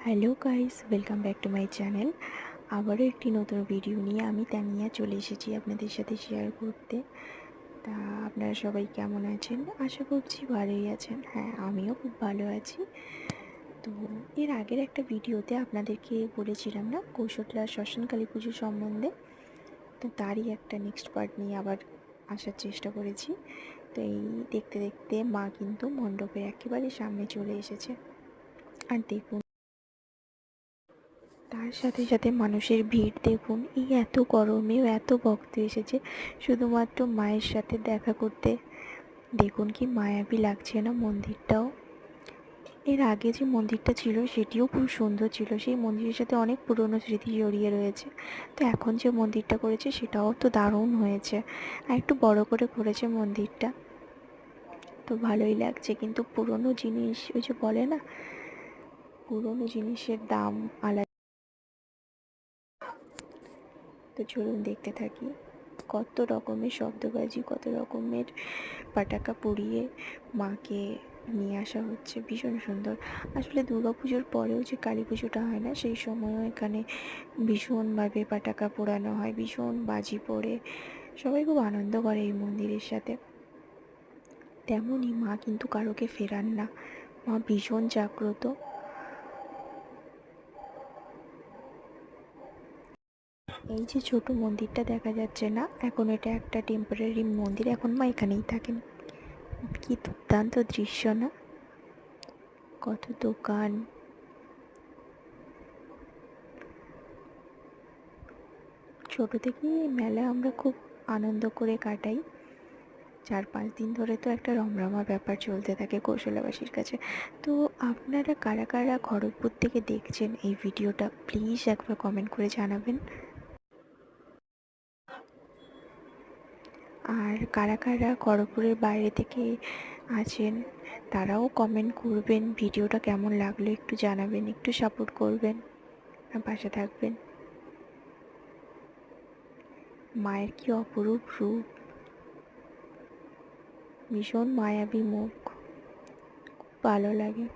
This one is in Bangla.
Hello guys, welcome back to my channel. আবারও একটি নতুন ভিডিও নিয়ে আমি তানিয়া চলে এসেছি আপনাদের সাথে শেয়ার করতে। তা আপনারা সবাই কেমন আছেন? আশা করছি ভালোই আছেন। হ্যাঁ, আমিও খুব ভালো আছি। তো এর আগের একটা ভিডিওতে আপনাদেরকে বলেছিলাম না কৌশলরা শ্মশান কালী পুজো সম্বন্ধে, তো তারই একটা নেক্সট পার্ট নিয়ে আবার আসার চেষ্টা করেছি। তো এই দেখতে দেখতে মা কিন্তু মণ্ডপের একেবারে সামনে চলে এসেছে। আর দেখুন, তার সাথে সাথে মানুষের ভিড় দেখুন। এই এত গরমেও এত ভক্ত এসেছে শুধুমাত্র মায়ের সাথে দেখা করতে। দেখুন কি মায়াবী লাগছে না মন্দিরটাও। এর আগে যে মন্দিরটা ছিল সেটিও খুব সুন্দর ছিল, সেই মন্দিরের সাথে অনেক পুরনো স্মৃতি জড়িয়ে রয়েছে। তো এখন যে মন্দিরটা করেছে সেটাও তো দারুণ হয়েছে, আর একটু বড় করে করেছে মন্দিরটা, তো ভালোই লাগছে। কিন্তু পুরনো জিনিস, ওই যে বলে না, পুরনো জিনিসের দাম আলাদা। তো চলুন দেখতে থাকি। কত রকমের শব্দবাজি, কত রকমের পটাকা পুড়িয়ে মাকে নিয়ে আসা হচ্ছে, ভীষণ সুন্দর। আসলে দুর্গাপুজোর পরেও যে কালী পুজোটা হয় না, সেই সময়ও এখানে ভীষণভাবে পটাকা পোড়ানো হয়, ভীষণ বাজি পড়ে, সবাই খুব আনন্দ করে এই মন্দিরের সাথে। তেমনই মা কিন্তু কারোকে ফেরান না, মা ভীষণ জাগ্রত। এই যে ছোট মন্দিরটা দেখা যাচ্ছে না, এখন এটা একটা টেম্পোরারি মন্দির, এখন মা এখানেই থাকেন। কি দুর্দান্ত দৃশ্য না! কত দোকান। ছোট থেকেই এই মেলা আমরা খুব আনন্দ করে কাটাই। 4-5 দিন ধরে তো একটা রমরমা ব্যাপার চলতে থাকে কৌশলাবাসীর কাছে। তো আপনারা কারা কারা খড়গপুর থেকে দেখছেন এই ভিডিওটা, প্লিজ একবার কমেন্ট করে জানাবেন। আর কারা কারা খড়গপুরের বাইরে থেকে আছেন তারাও কমেন্ট করবেন, ভিডিওটা কেমন লাগলো একটু জানাবেন, একটু সাপোর্ট করবেন আর পাশে থাকবেন। মায়ের কি অপরূপ রূপ, ভীষণ মায়াবী মুখ, খুব ভালো লাগে।